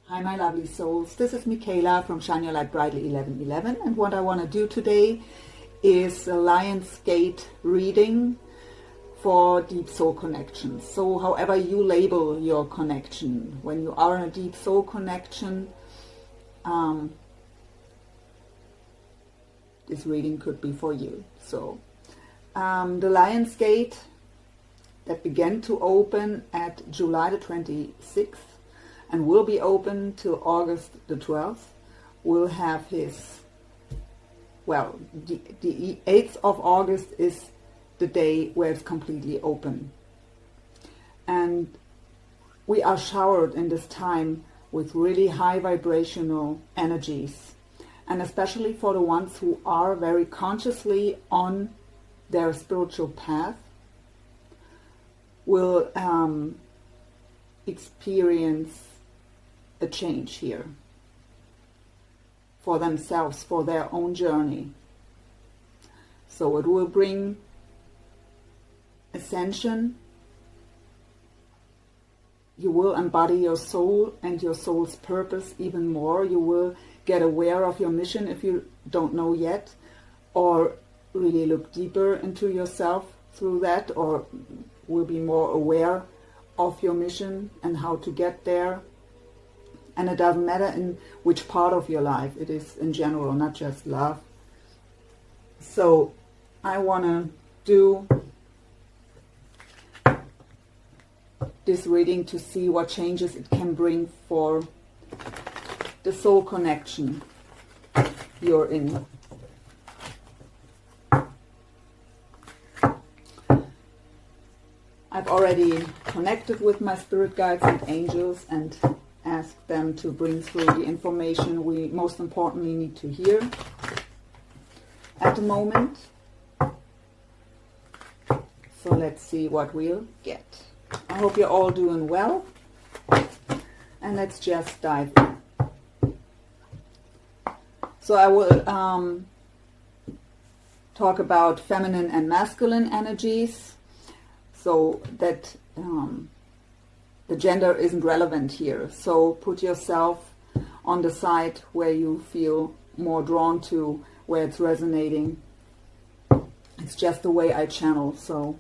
Hi my lovely souls, this is Michaela from Shine Your Light Brightly 1111, and what I want to do today is a Lion's Gate reading for deep soul connections. So however you label your connection, when you are in a deep soul connection, this reading could be for you. So the Lion's Gate that began to open at July the 26th and will be open till August the 12th, will have his, well, the 8th of August is the day where it's completely open. And we are showered in this time with really high vibrational energies. And especially for the ones who are very consciously on their spiritual path, will experience a change here for themselves, for their own journey. So it will bring ascension. You will embody your soul and your soul's purpose even more. You will get aware of your mission if you don't know yet, or really look deeper into yourself through that, or will be more aware of your mission and how to get there. And it doesn't matter in which part of your life, it is in general, not just love. So I want to do this reading to see what changes it can bring for the soul connection you're in. I've already connected with my spirit guides and angels and asked them to bring through the information we most importantly need to hear at the moment. So let's see what we'll get. I hope you're all doing well, and let's just dive in. So I will talk about feminine and masculine energies, so that the gender isn't relevant here. So put yourself on the side where you feel more drawn to, where it's resonating. It's just the way I channel. So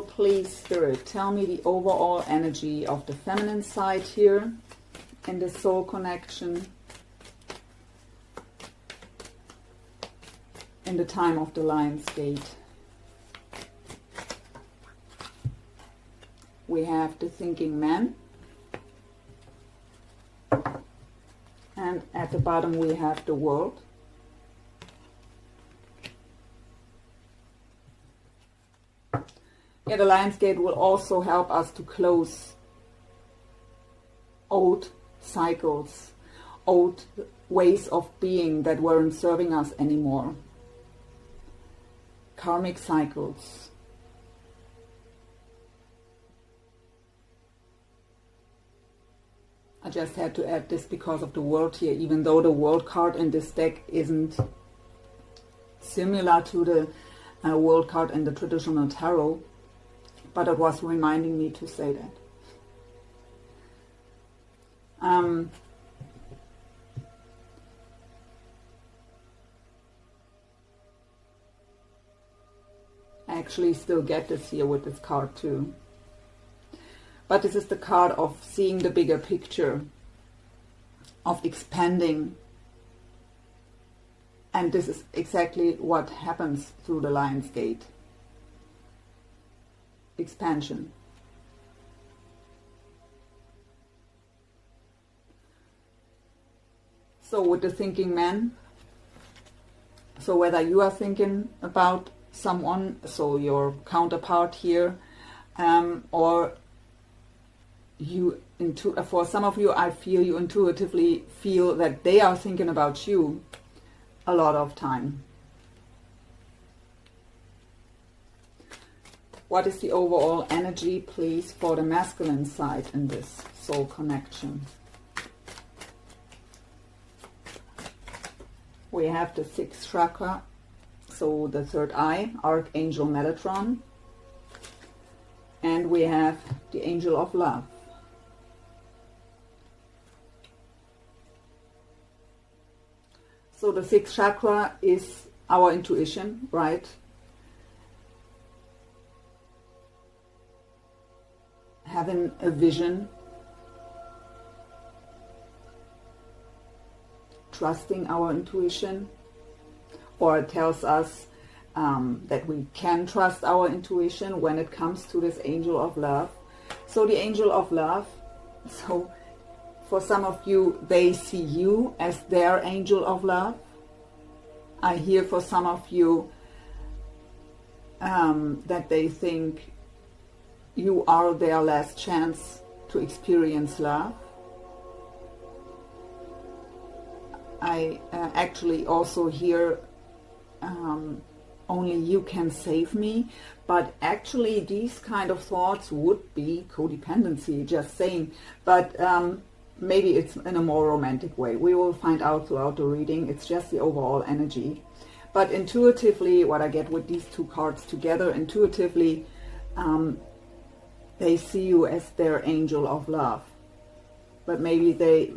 please, Spirit, tell me the overall energy of the feminine side here in the soul connection in the time of the Lion's Gate. We have the thinking man, and at the bottom we have the world. Yeah, the Lion's Gate will also help us to close old cycles, old ways of being that weren't serving us anymore. Karmic cycles. I just had to add this because of the world here, even though the world card in this deck isn't similar to the world card in the traditional tarot, but it was reminding me to say that. I actually still get this here with this card too. But this is the card of seeing the bigger picture, of expanding. And this is exactly what happens through the Lion's Gate. Expansion. So with the thinking man, so whether you are thinking about someone, so your counterpart here, or you, for some of you, I feel you intuitively feel that they are thinking about you a lot of time. What is the overall energy, please, for the masculine side in this soul connection? We have the sixth chakra, so the third eye, Archangel Metatron. And we have the angel of love. So the sixth chakra is our intuition, right? Having a vision, trusting our intuition, or it tells us that we can trust our intuition when it comes to this angel of love. So the angel of love, so for some of you, they see you as their angel of love. I hear for some of you that they think you are their last chance to experience love. I actually also hear only you can save me, but actually these kind of thoughts would be codependency, just saying, but maybe it's in a more romantic way. We will find out throughout the reading. It's just the overall energy. But intuitively, what I get with these two cards together, intuitively, they see you as their angel of love. But maybe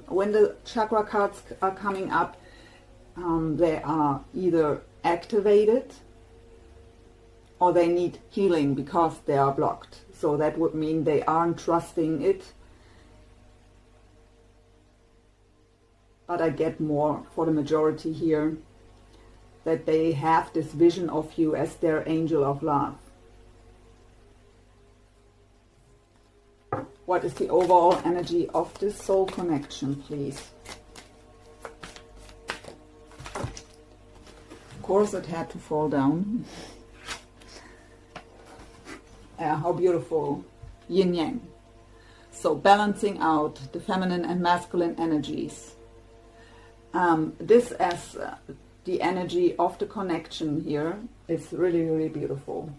when the chakra cards are coming up, they are either activated or they need healing because they are blocked. So that would mean they aren't trusting it. But I get more for the majority here, that they have this vision of you as their angel of love. What is the overall energy of this soul connection, please? Of course it had to fall down. How beautiful. Yin Yang. So balancing out the feminine and masculine energies. This as the energy of the connection here is really, really beautiful.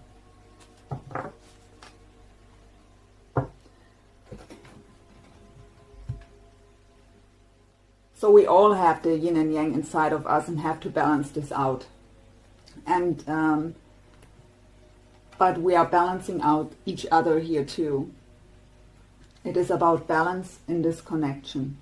So we all have the yin and yang inside of us and have to balance this out. And but we are balancing out each other here too. It is about balance in this connection.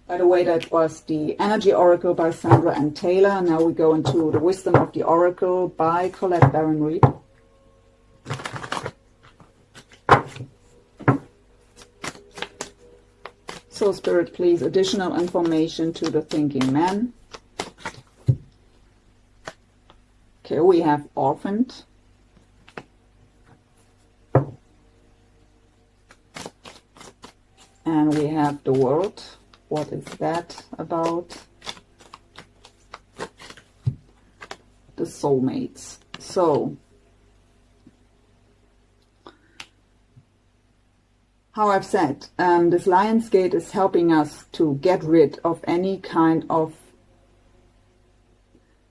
By the way, that was the Energy Oracle by Sandra and Taylor. Now we go into the Wisdom of the Oracle by Colette Baron Reid. So Spirit, please, additional information to the thinking man. Okay, we have orphaned. And we have the world. What is that about? The soulmates. So, how I've said, this Lion's Gate is helping us to get rid of any kind of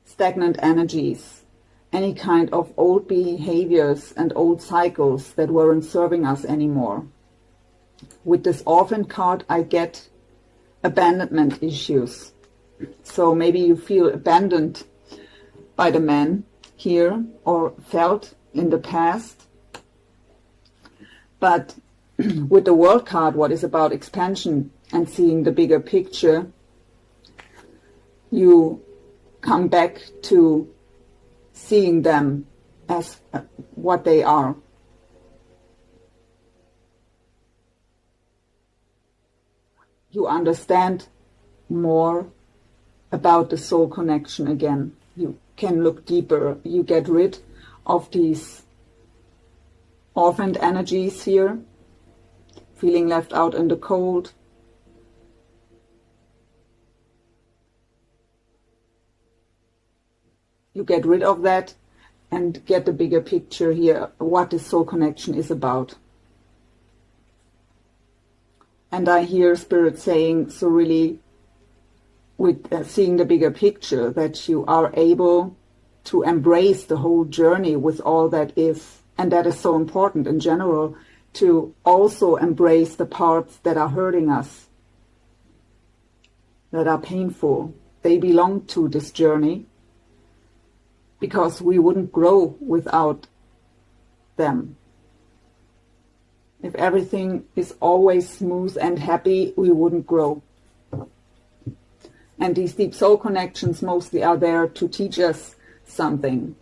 stagnant energies, any kind of old behaviors and old cycles that weren't serving us anymore. With this orphan card, I get abandonment issues. So maybe you feel abandoned by the man here or felt in the past. But with the World card, what is about expansion and seeing the bigger picture, you come back to seeing them as what they are. You understand more about the soul connection again. You can look deeper. You get rid of these orphaned energies here, feeling left out in the cold. You get rid of that and get the bigger picture here, what the soul connection is about. And I hear Spirit saying, so really, with seeing the bigger picture, that you are able to embrace the whole journey with all that is. And that is so important in general, to also embrace the parts that are hurting us, that are painful. They belong to this journey, because we wouldn't grow without them. If everything is always smooth and happy, we wouldn't grow. And these deep soul connections mostly are there to teach us something.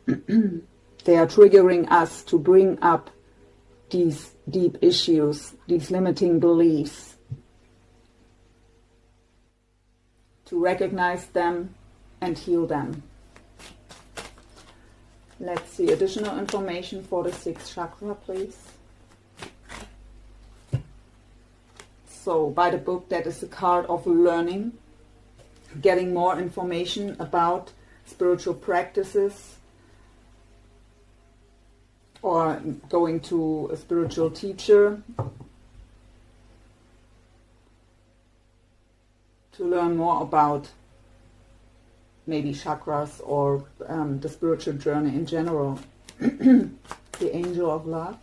They are triggering us to bring up these deep issues, these limiting beliefs, to recognize them and heal them. Let's see additional information for the sixth chakra, please. So by the book, that is a card of learning, getting more information about spiritual practices, or going to a spiritual teacher to learn more about maybe chakras or the spiritual journey in general. The Angel of Love.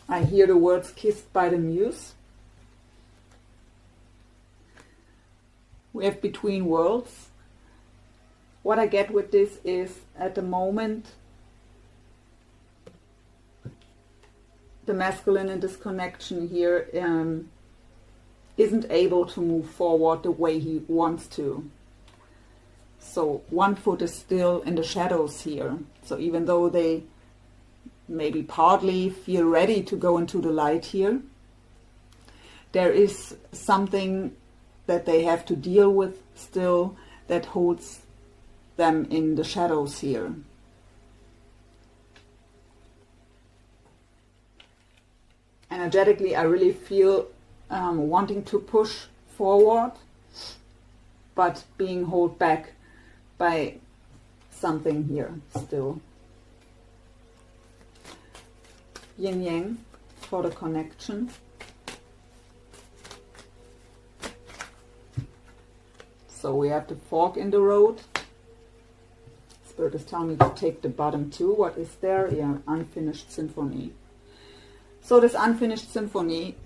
I hear the words kissed by the muse. We have between worlds. What I get with this is, at the moment, the masculine in this connection here isn't able to move forward the way he wants to. So one foot is still in the shadows here. So even though they maybe partly feel ready to go into the light here, there is something that they have to deal with still that holds them in the shadows here. Energetically, I really feel wanting to push forward, but being held back by something here still. Yin Yang for the connection. So we have the fork in the road. Spirit is telling me to take the bottom two. What is there? Yeah, unfinished symphony. So this unfinished symphony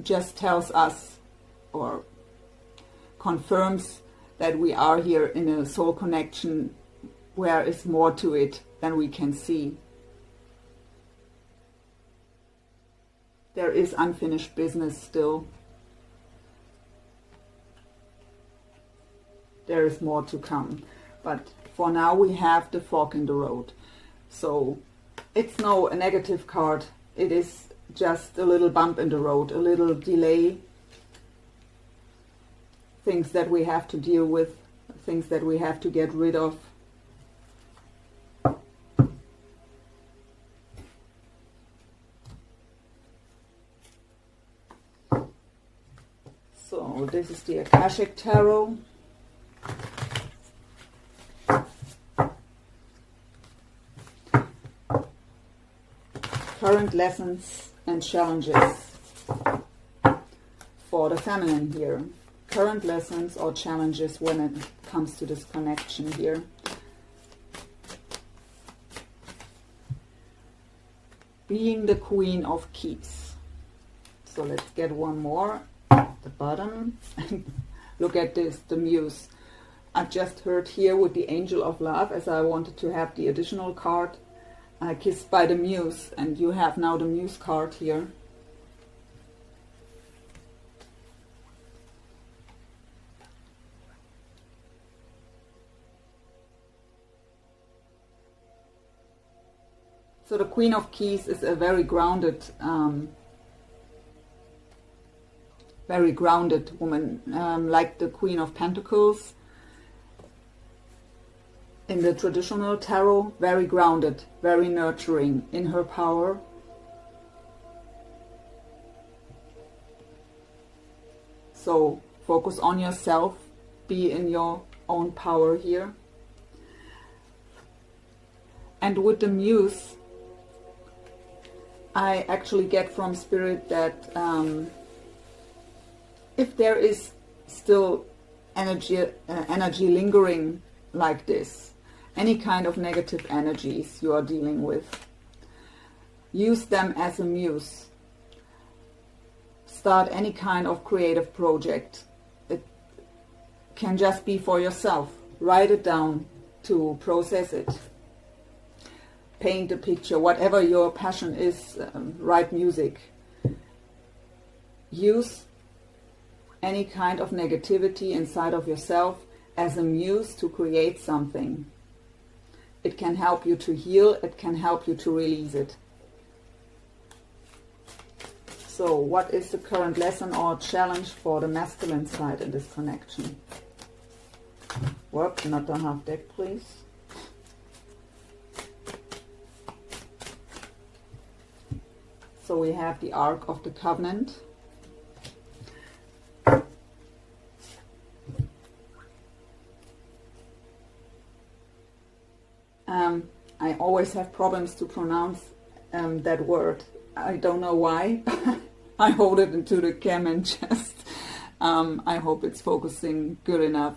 just tells us, or confirms, that we are here in a soul connection where is more to it than we can see. There is unfinished business still. There is more to come. But for now we have the fork in the road. So it's no a negative card. It is just a little bump in the road, a little delay. Things that we have to deal with, things that we have to get rid of. So this is the Akashic Tarot. Current lessons and challenges for the feminine here. Current lessons or challenges when it comes to this connection here. Being the Queen of Keys. So let's get one more at the bottom. Look at this, the Muse. I just heard here with the Angel of Love, as I wanted to have the additional card, Kissed by the Muse, and you have now the Muse card here. So the Queen of Keys is a very grounded woman, like the Queen of Pentacles. In the traditional tarot, very grounded, very nurturing in her power. So focus on yourself, be in your own power here. And with the Muse, I actually get from Spirit that if there is still energy lingering like this, any kind of negative energies you are dealing with, use them as a muse. Start any kind of creative project. It can just be for yourself. Write it down to process it. Paint a picture, whatever your passion is, write music. Use any kind of negativity inside of yourself as a muse to create something. It can help you to heal, it can help you to release it. So what is the current lesson or challenge for the masculine side in this connection? Work, not the half deck, please. So we have the Ark of the Covenant. I always have problems to pronounce that word. I don't know why. I hold it into the cam and just I hope it's focusing good enough.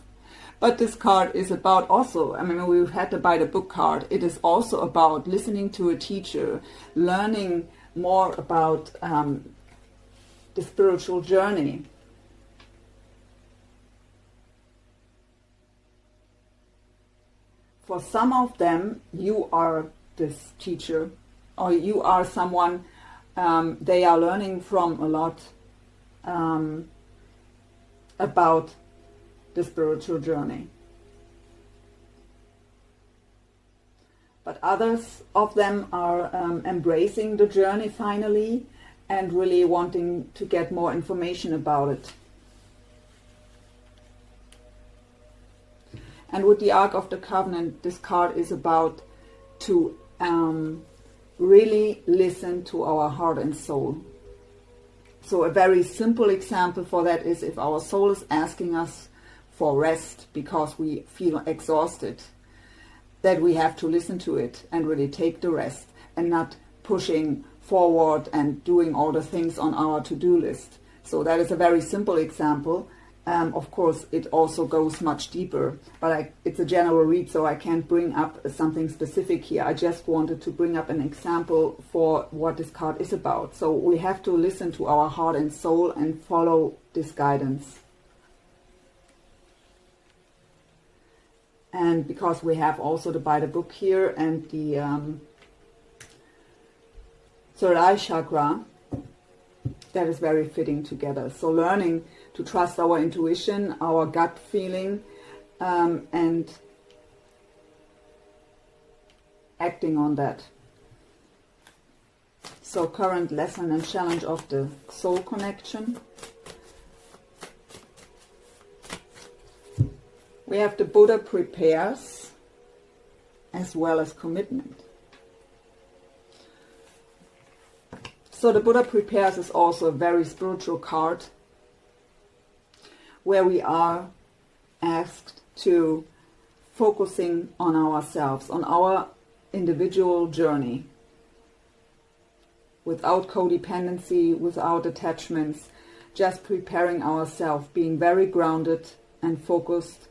But this card is about also, I mean, we've had the by the book card. It is also about listening to a teacher, learning more about the spiritual journey. For some of them, you are this teacher, or you are someone they are learning from a lot about the spiritual journey. But others of them are embracing the journey finally and really wanting to get more information about it. And with the Ark of the Covenant, this card is about to really listen to our heart and soul. So a very simple example for that is if our soul is asking us for rest because we feel exhausted, that we have to listen to it and really take the rest and not pushing forward and doing all the things on our to-do list. So that is a very simple example. Of course, it also goes much deeper, but it's a general read, so I can't bring up something specific here. I just wanted to bring up an example for what this card is about. So we have to listen to our heart and soul and follow this guidance. And because we have also the by the book here and the third eye chakra, that is very fitting together. So learning to trust our intuition, our gut feeling, and acting on that. So current lesson and challenge of the soul connection. We have the Buddha prepares as well as commitment. So the Buddha prepares is also a very spiritual card where we are asked to focusing on ourselves, on our individual journey, without codependency, without attachments, just preparing ourselves, being very grounded and focused.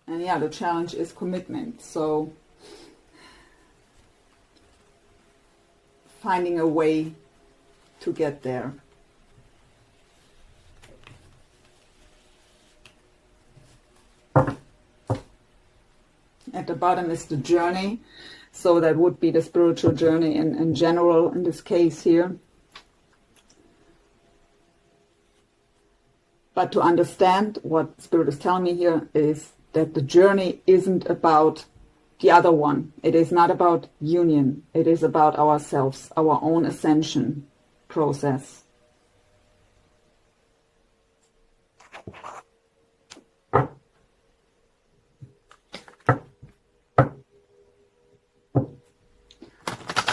And yeah, the challenge is commitment. So finding a way to get there. At the bottom is the journey. So that would be the spiritual journey in general in this case here. But to understand what Spirit is telling me here is that the journey isn't about the other one. It is not about union. It is about ourselves, our own ascension process.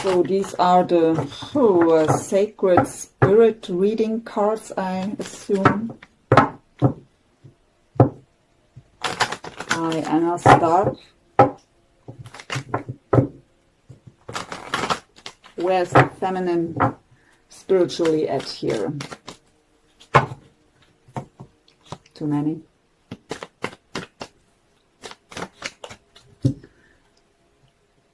So these are the sacred spirit reading cards, I assume. And I'll start. Where's the feminine spiritually at here? Too many.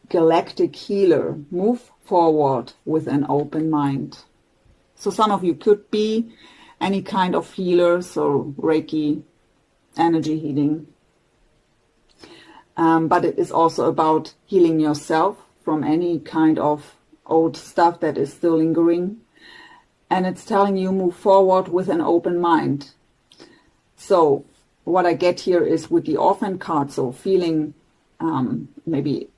Galactic healer, move forward with an open mind. So some of you could be any kind of healer, so Reiki, energy healing. But it is also about healing yourself from any kind of old stuff that is still lingering. And it's telling you move forward with an open mind. So what I get here is with the Orphan card, so feeling maybe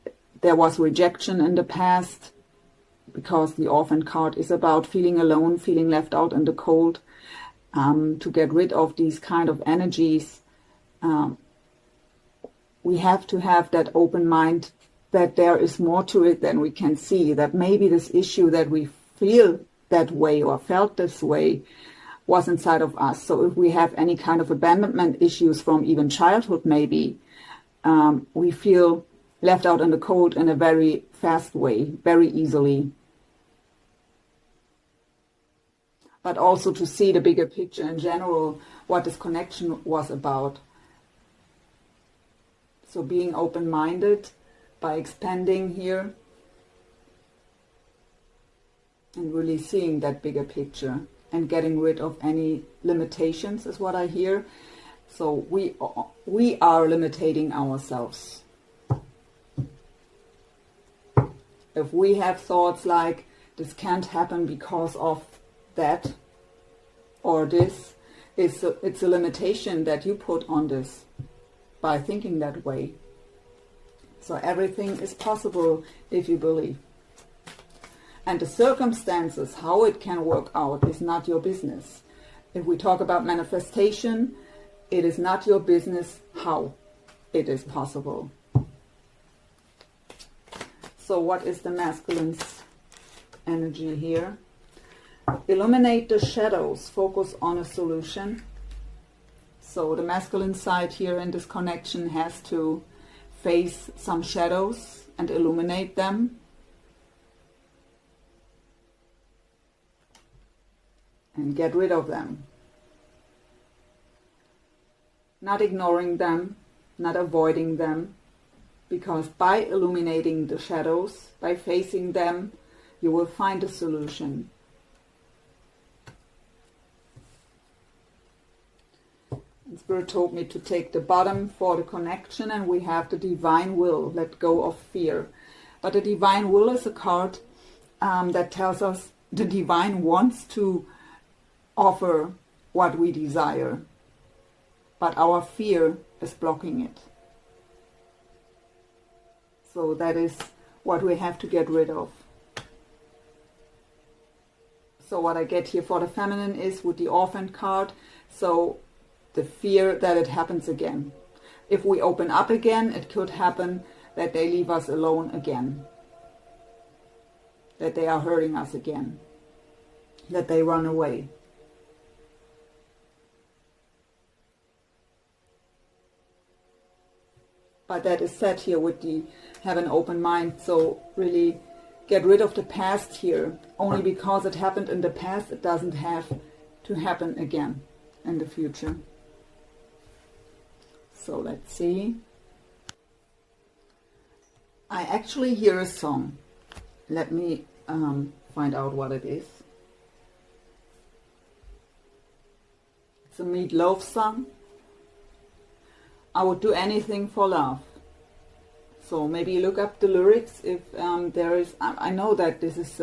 there was rejection in the past, because the Orphan card is about feeling alone, feeling left out in the cold. To get rid of these kind of energies, we have to have that open mind that there is more to it than we can see, that maybe this issue that we feel that way or felt this way was inside of us. So if we have any kind of abandonment issues from even childhood, maybe we feel left out in the cold in a very fast way, very easily. But also to see the bigger picture in general, what this connection was about. So being open-minded by expanding here and really seeing that bigger picture and getting rid of any limitations is what I hear. So we are limiting ourselves. If we have thoughts like this can't happen because of that or this, it's a limitation that you put on this by thinking that way. So everything is possible if you believe. And the circumstances, how it can work out, is not your business. If we talk about manifestation, it is not your business how it is possible. So what is the masculine's energy here? Illuminate the shadows, focus on a solution. So the masculine side here in this connection has to face some shadows and illuminate them. And get rid of them. Not ignoring them, not avoiding them, because by illuminating the shadows, by facing them, you will find a solution. And Spirit told me to take the bottom for the connection, and we have the divine will, let go of fear. But the divine will is a card that tells us the divine wants to offer what we desire, but our fear is blocking it. So that is what we have to get rid of. So what I get here for the feminine is with the Orphan card, so the fear that it happens again. If we open up again, it could happen that they leave us alone again, that they are hurting us again, that they run away. But that is said here with the have an open mind. So really get rid of the past here. Only because it happened in the past, it doesn't have to happen again in the future. So let's see. I actually hear a song. Let me find out what it is. It's a Meat Loaf song. I would do anything for love. So maybe look up the lyrics if there is. I know that this is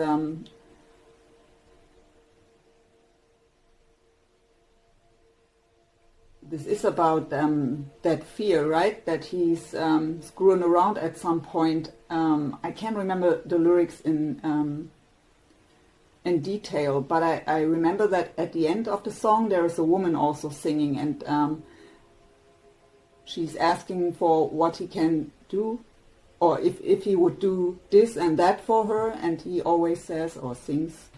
about that fear, right? That he's screwing around at some point. I can't remember the lyrics in detail, but I remember that at the end of the song there is a woman also singing, and she's asking for what he can do, or if he would do this and that for her, and he always says or sings,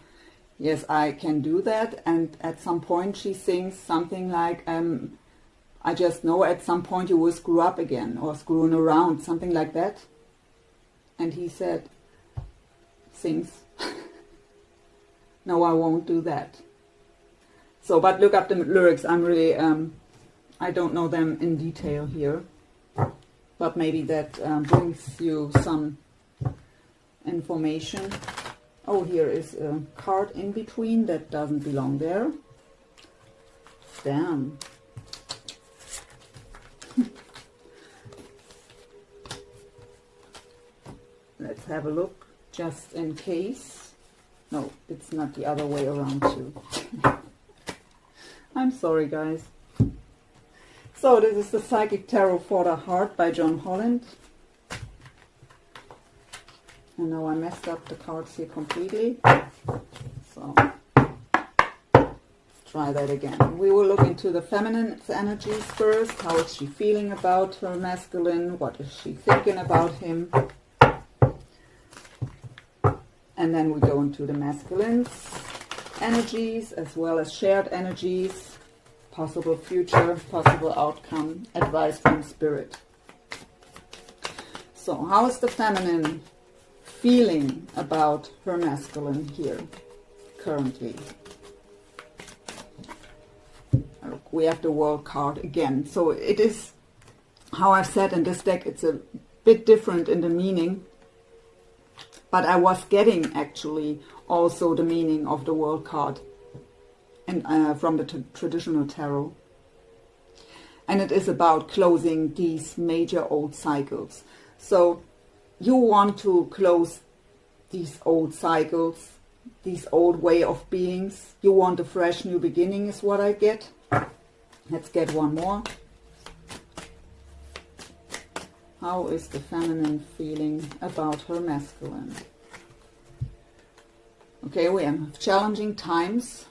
yes, I can do that. And at some point she sings something like, I just know at some point you will screw up again, or screwing around, something like that. And he said, sings, no, I won't do that. So, but look up the lyrics. I'm really I don't know them in detail here, but maybe that brings you some information. Oh, here is a card in between that doesn't belong there. Damn. Let's have a look, just in case. No, it's not the other way around too. I'm sorry, guys. So this is the Psychic Tarot for the Heart by John Holland. And now I messed up the cards here completely. So let's try that again. We will look into the feminine energies first. How is she feeling about her masculine? What is she thinking about him? And then we go into the masculine's energies as well as shared energies, possible future, possible outcome, advice from spirit. So how is the feminine feeling about her masculine here currently? Look, we have the World card again. So it is, how I've said in this deck, it's a bit different in the meaning. But I was getting actually also the meaning of the World card from the traditional tarot. And it is about closing these major old cycles. So you want to close these old cycles, these old way of beings. You want a fresh new beginning is what I get. Let's get one more. How is the feminine feeling about her masculine? Okay, we have challenging times.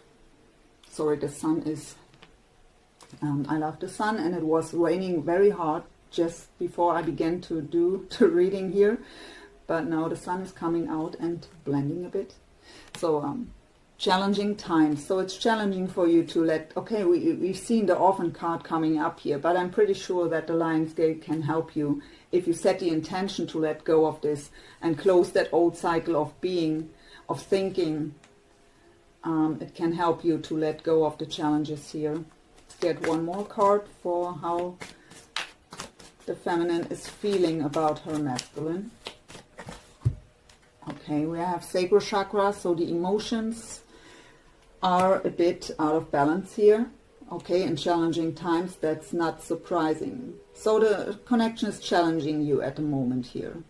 Sorry, the sun is... I love the sun, and it was raining very hard just before I began to do the reading here. But now the sun is coming out and blending a bit. So, challenging times. So it's challenging for you to let... Okay, we've seen the Orphan card coming up here, but I'm pretty sure that the Lion's Gate can help you if you set the intention to let go of this and close that old cycle of being, of thinking. It can help you to let go of the challenges here. Let's get one more card for how the feminine is feeling about her masculine. Okay, we have sacral chakra, so the emotions are a bit out of balance here. Okay, in challenging times, that's not surprising. So the connection is challenging you at the moment here.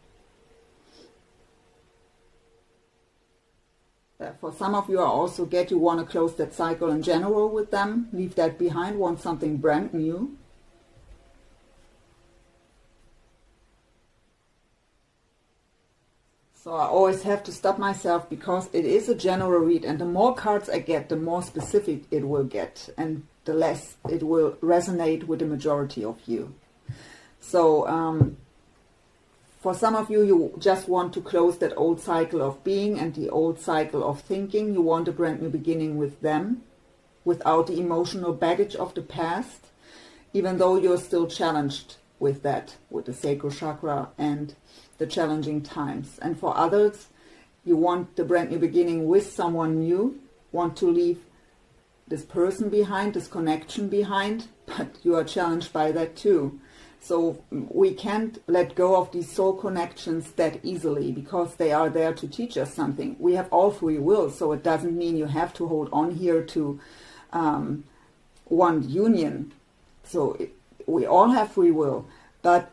For some of you, I also get you want to close that cycle in general with them. Leave that behind, want something brand new. So I always have to stop myself because it is a general read, and the more cards I get, the more specific it will get, and the less it will resonate with the majority of you. So for some of you, you just want to close that old cycle of being and the old cycle of thinking. You want a brand new beginning with them, without the emotional baggage of the past, even though you're still challenged with that, with the sacral chakra and the challenging times. And for others, you want the brand new beginning with someone new, want to leave this person behind, this connection behind, but you are challenged by that too. So we can't let go of these soul connections that easily because they are there to teach us something. We have all free will, so it doesn't mean you have to hold on here to one union. So we all have free will, but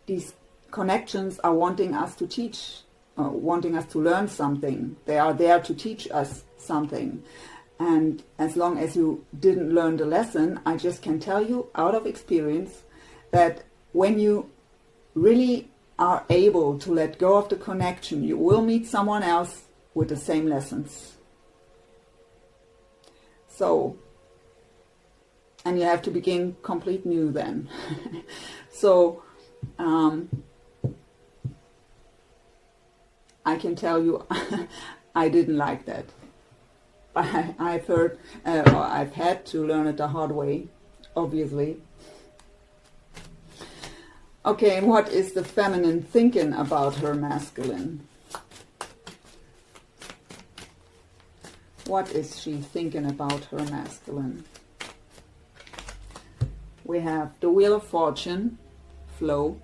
these connections are wanting us to teach, wanting us to learn something. They are there to teach us something. And as long as you didn't learn the lesson, I just can tell you out of experience that when you really are able to let go of the connection, you will meet someone else with the same lessons. So, and you have to begin complete new then. So, I can tell you, I didn't like that. I've heard, I've had to learn it the hard way, obviously. Okay, and what is the feminine thinking about her masculine? What is she thinking about her masculine? we have the Wheel of Fortune, flow.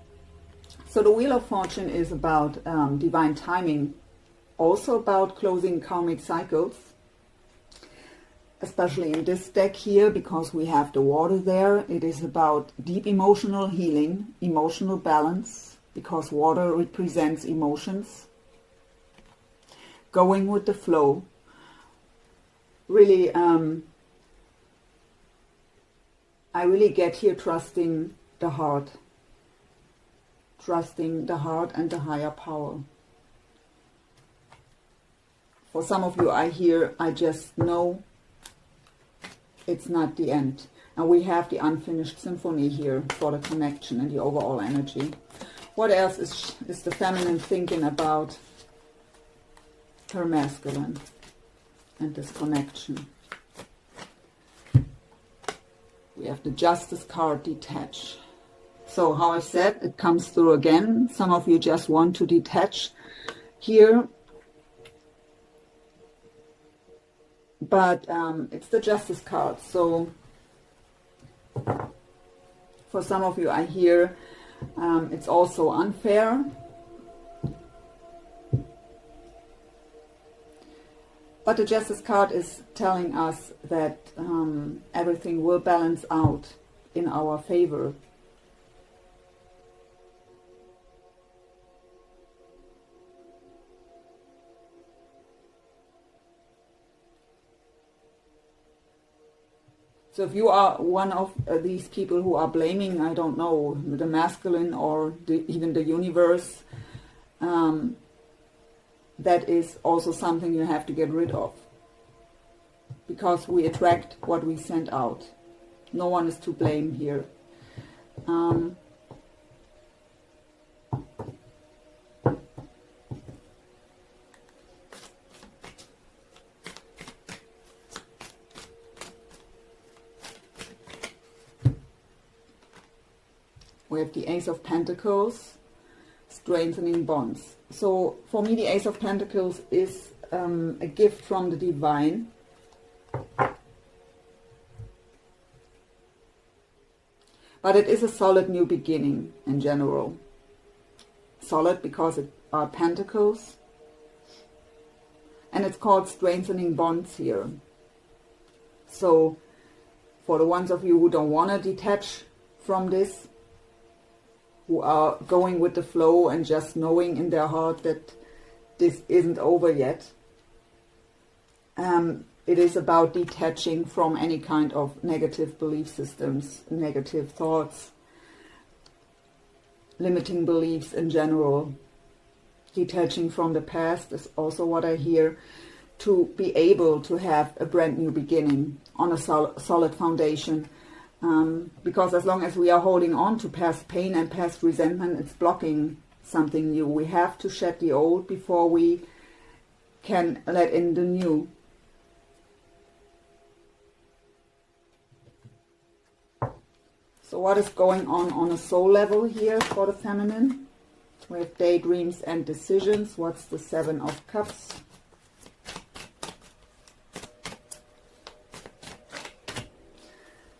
So the Wheel of Fortune is about divine timing, also about closing karmic cycles, especially in this deck here, because we have the water there. It is about deep emotional healing, emotional balance, because water represents emotions. Going with the flow. Really, I really get here trusting the heart. Trusting the heart and the higher power. For some of you, I hear, I just know it's not the end. And we have the unfinished symphony here for the connection and the overall energy. What else is the feminine thinking about her masculine and this connection? We have the Justice card, detach. So how I said, it comes through again. Some of you just want to detach here. But it's the Justice card. So for some of you, I hear it's also unfair. But the Justice card is telling us that everything will balance out in our favor. So if you are one of these people who are blaming, I don't know, the masculine or even the universe, that is also something you have to get rid of. Because we attract what we send out. No one is to blame here. We have the Ace of Pentacles, strengthening bonds. So for me, the Ace of Pentacles is a gift from the divine. But it is a solid new beginning in general. Solid because it are pentacles. And it's called strengthening bonds here. So for the ones of you who don't want to detach from this, who are going with the flow and just knowing in their heart that this isn't over yet. It is about detaching from any kind of negative belief systems, negative thoughts, limiting beliefs in general. Detaching from the past is also what I hear, to be able to have a brand new beginning on a solid foundation. Because as long as we are holding on to past pain and past resentment, it's blocking something new. We have to shed the old before we can let in the new. So what is going on a soul level here for the feminine? We have daydreams and decisions. What's the Seven of Cups?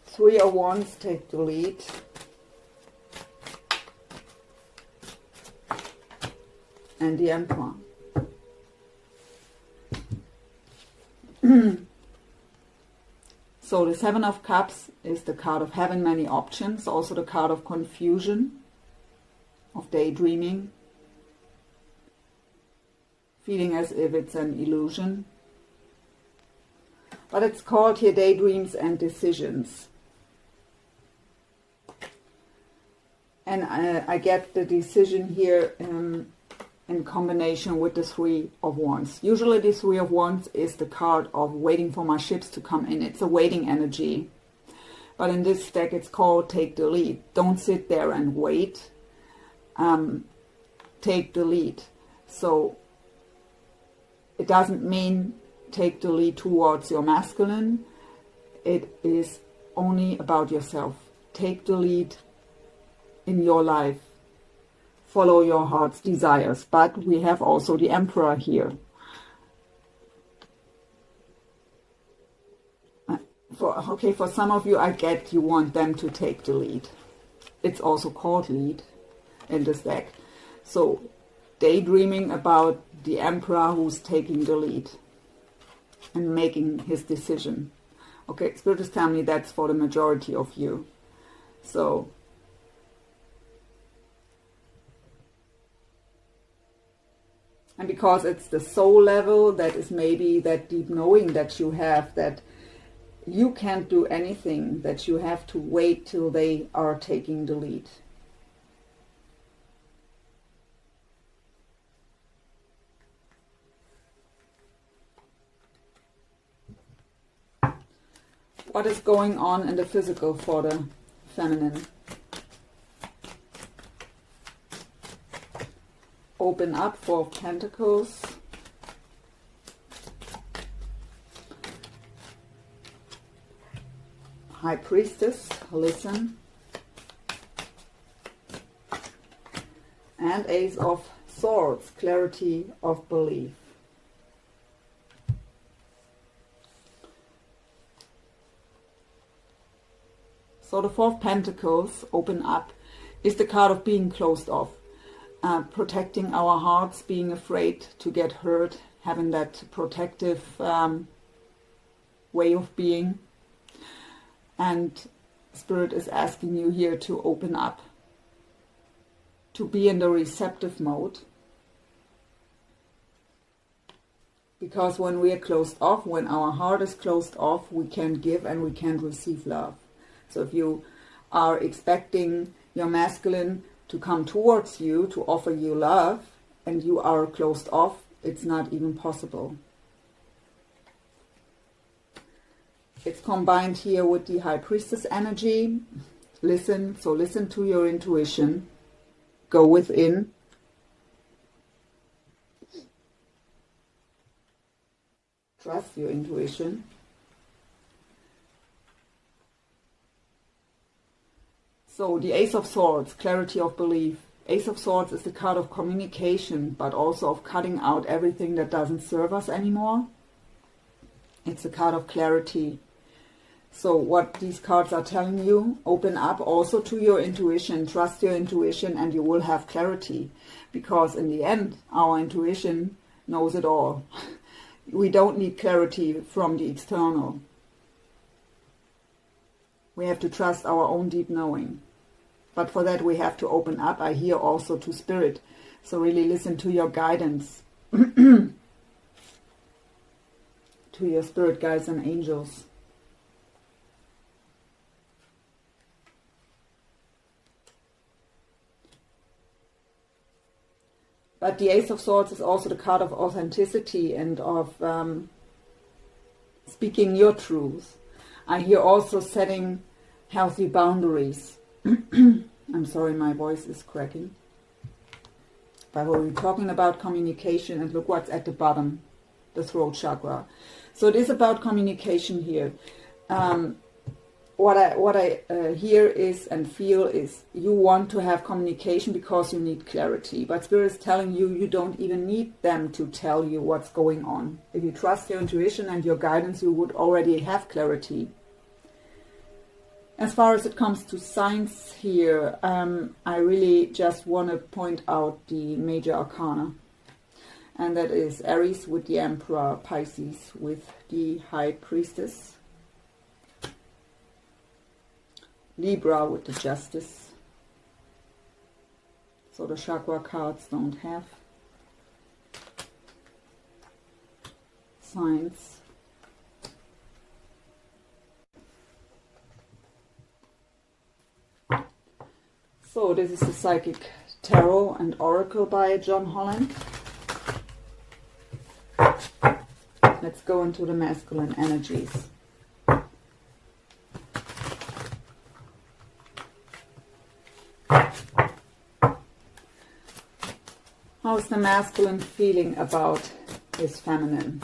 Three of Wands, take the lead. And the Emperor. So the Seven of Cups is the card of having many options, also the card of confusion, of daydreaming, feeling as if it's an illusion. But it's called here daydreams and decisions. And I get the decision here in combination with the Three of Wands. Usually the Three of Wands is the card of waiting for my ships to come in. It's a waiting energy. But in this deck it's called take the lead. Don't sit there and wait. Take the lead. So it doesn't mean take the lead towards your masculine. It is only about yourself. Take the lead in your life. Follow your heart's desires. But we have also the Emperor here. for some of you, I get you want them to take the lead. It's also called lead in this deck. So daydreaming about the Emperor who's taking the lead and making his decision. Okay, Spirit is telling me that's for the majority of you. So and because it's the soul level, that is maybe that deep knowing that you have, that you can't do anything, that you have to wait till they are taking the lead. What is going on in the physical for the feminine? Open up, Four of Pentacles. High Priestess, listen. And Ace of Swords, clarity of belief. So the Four of Pentacles, open up, is the card of being closed off. Protecting our hearts, being afraid to get hurt, having that protective way of being. And Spirit is asking you here to open up, to be in the receptive mode. Because when we are closed off, when our heart is closed off, we can't give and we can't receive love. So if you are expecting your masculine to come towards you, to offer you love, and you are closed off, it's not even possible. It's combined here with the High Priestess energy. Listen, so listen to your intuition. Go within. Trust your intuition. So the Ace of Swords, clarity of belief. Ace of Swords is the card of communication, but also of cutting out everything that doesn't serve us anymore. It's a card of clarity. So what these cards are telling you, open up also to your intuition, trust your intuition, and you will have clarity. Because in the end, our intuition knows it all. We don't need clarity from the external. We have to trust our own deep knowing. But for that we have to open up. I hear also to Spirit. So really listen to your guidance. To your spirit guides and angels. But the Ace of Swords is also the card of authenticity and of speaking your truth. I hear also setting healthy boundaries. I'm sorry, my voice is cracking. But we're talking about communication, and look what's at the bottom, the throat chakra. So it is about communication here. What I hear is and feel is you want to have communication because you need clarity. But Spirit is telling you, you don't even need them to tell you what's going on. If you trust your intuition and your guidance, you would already have clarity. As far as it comes to signs here, I really just want to point out the major arcana. And that is Aries with the Emperor, Pisces with the High Priestess, Libra with the Justice. So the chakra cards don't have signs. So this is the Psychic Tarot and Oracle by John Holland. Let's go into the masculine energies. How's the masculine feeling about his feminine?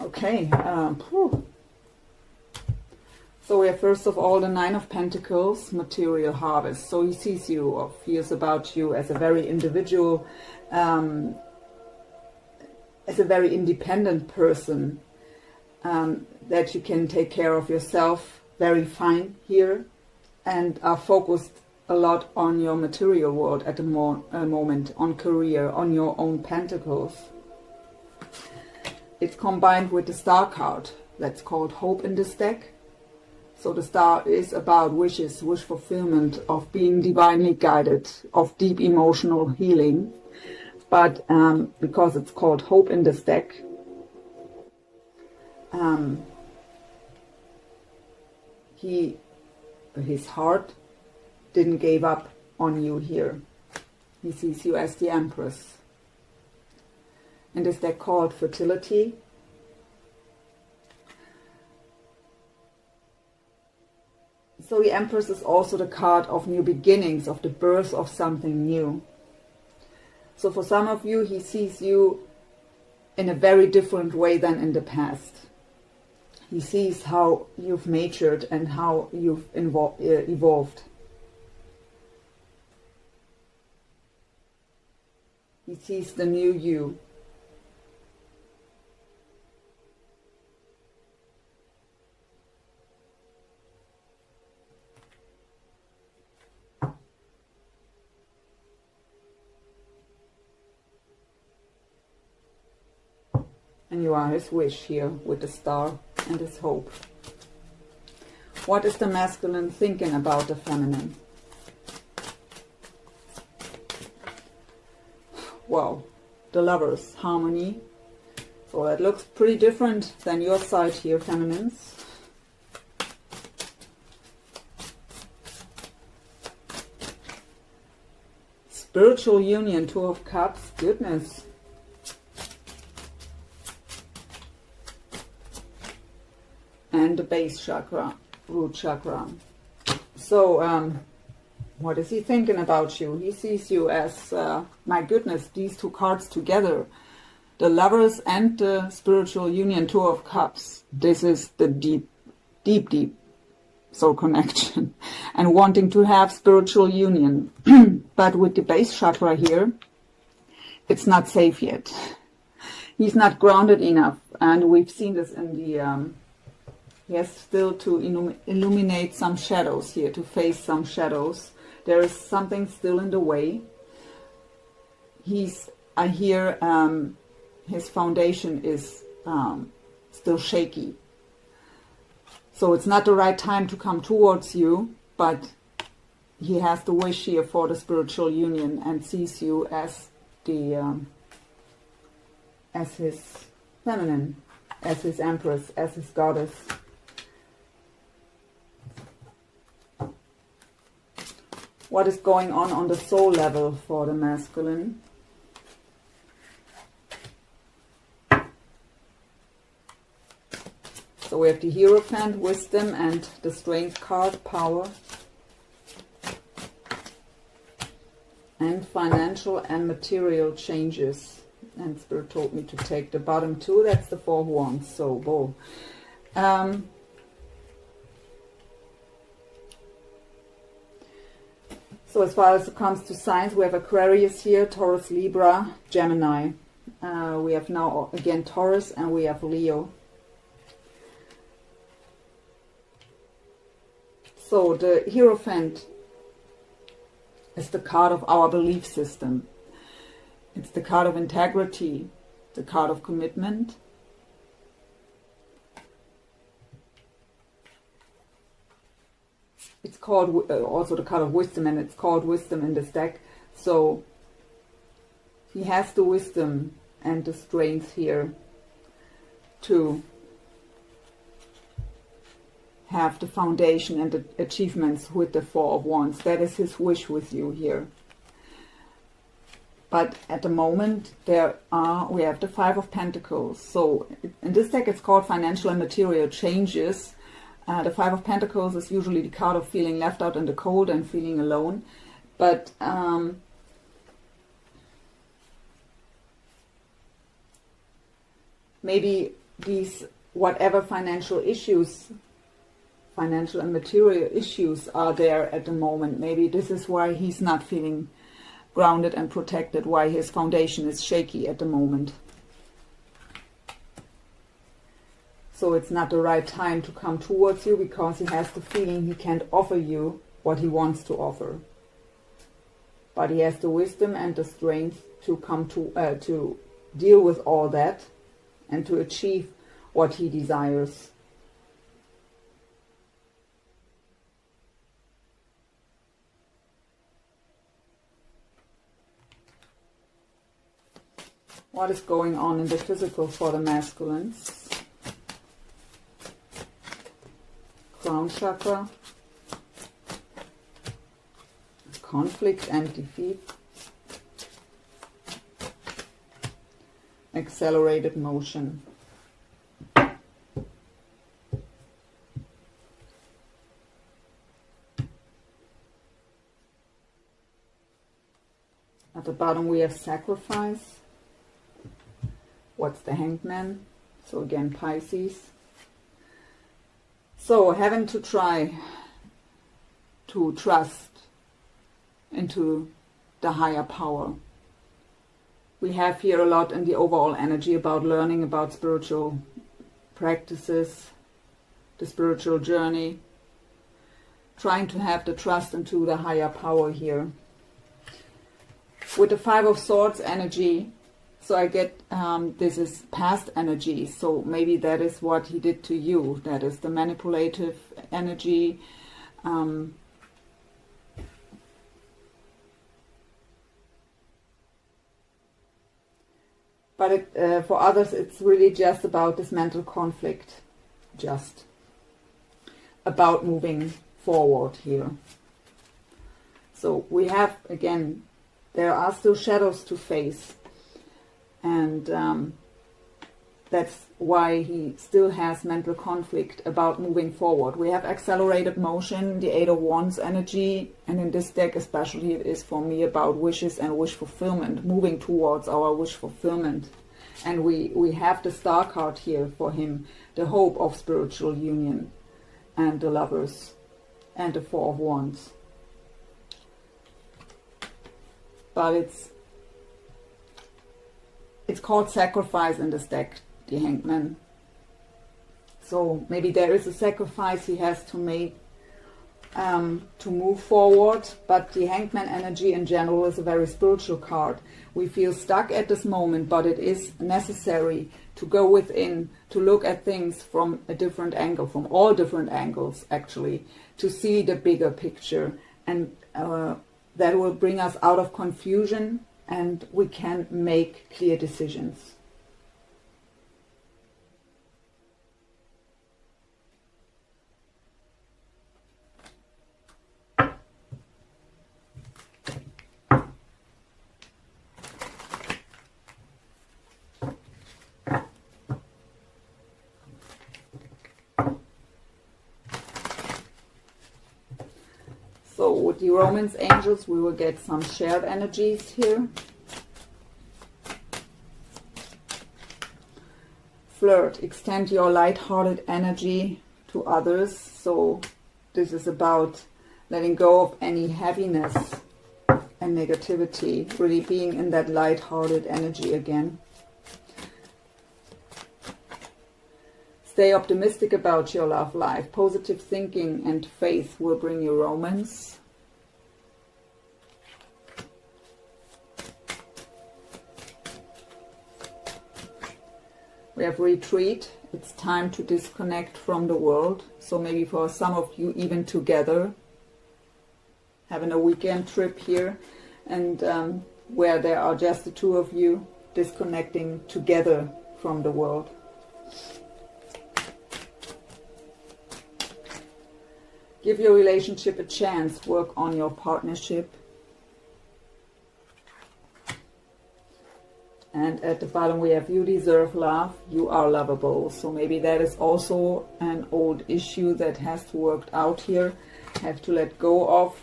Okay, So we have first of all the Nine of Pentacles, material harvest. So he sees you or feels about you as a very individual, as a very independent person, that you can take care of yourself very fine here, and are focused a lot on your material world at the moment, on career, on your own pentacles. It's combined with the Star card that's called Hope in this deck. So the Star is about wishes, wish fulfillment, of being divinely guided, of deep emotional healing. But because it's called Hope in this deck, his heart didn't give up on you here. He sees you as the Empress. In this deck called Fertility, so the Empress is also the card of new beginnings, of the birth of something new. So for some of you, he sees you in a very different way than in the past. He sees how you've matured and how you've evolved. He sees the new you. And you are his wish here with the Star and his hope. What is the masculine thinking about the feminine? Well, the Lovers, harmony. So that looks pretty different than your side here, feminines. Spiritual union, Two of Cups, goodness. And the base chakra, root chakra. So, what is he thinking about you? He sees you as, my goodness, these two cards together. The Lovers and the spiritual union, Two of Cups. This is the deep, deep, deep soul connection. And wanting to have spiritual union. But with the base chakra here, it's not safe yet. He's not grounded enough. And we've seen this in the... he has still to illuminate some shadows here, to face some shadows. There is something still in the way. I hear his foundation is still shaky. So it's not the right time to come towards you, but he has the wish here for the spiritual union and sees you as as his feminine, as his Empress, as his goddess. What is going on the soul level for the masculine? So we have the Hierophant, wisdom, and the Strength card, power. And financial and material changes. And Spirit told me to take the bottom two. That's the Four of Wands. So, whoa. So as far as it comes to signs, we have Aquarius here, Taurus, Libra, Gemini. We have now again Taurus, and we have Leo. So the Hierophant is the card of our belief system. It's the card of integrity, the card of commitment. It's called also the card of wisdom, and it's called wisdom in this deck. So he has the wisdom and the strength here to have the foundation and the achievements with the Four of Wands. That is his wish with you here. But at the moment we have the Five of Pentacles. So in this deck it's called financial and material changes. The Five of Pentacles is usually the card of feeling left out in the cold and feeling alone. But maybe these whatever financial issues financial and material issues are there at the moment. Maybe this is why he's not feeling grounded and protected, why his foundation is shaky at the moment. So it's not the right time to come towards you, because he has the feeling he can't offer you what he wants to offer. But he has the wisdom and the strength to come to deal with all that and to achieve what he desires. What is going on in the physical for the masculines? Crown chakra, conflict and defeat, accelerated motion. At the bottom we have sacrifice. What's the Hangman? So again, Pisces. So having to try to trust into the higher power. We have here a lot in the overall energy about learning about spiritual practices, the spiritual journey, trying to have the trust into the higher power here. With the Five of Swords energy, so I get this is past energy, so maybe that is what he did to you. That is the manipulative energy. But for others, it's really just about this mental conflict, just about moving forward here. So we have, again, there are still shadows to face. And that's why he still has mental conflict about moving forward. We have accelerated motion, the Eight of Wands energy, and in this deck especially it is for me about wishes and wish fulfillment, moving towards our wish fulfillment. And we have the Star card here for him, the hope of spiritual union, and the Lovers, and the Four of Wands. But it's called sacrifice in this deck, the Hangman. So maybe there is a sacrifice he has to make to move forward, but the Hangman energy in general is a very spiritual card. We feel stuck at this moment, but it is necessary to go within, to look at things from a different angle, from all different angles actually, to see the bigger picture, and that will bring us out of confusion, and we can make clear decisions. So with the Romance Angels, we will get some shared energies here. Flirt, extend your light-hearted energy to others. So this is about letting go of any heaviness and negativity, really being in that light-hearted energy again. Stay optimistic about your love life. Positive thinking and faith will bring you romance. We have retreat. It's time to disconnect from the world. So maybe for some of you, even together, having a weekend trip here, and where there are just the two of you, disconnecting together from the world. Give your relationship a chance. Work on your partnership. And at the bottom we have, you deserve love, you are lovable. So maybe that is also an old issue that has to work out here. Have to let go of.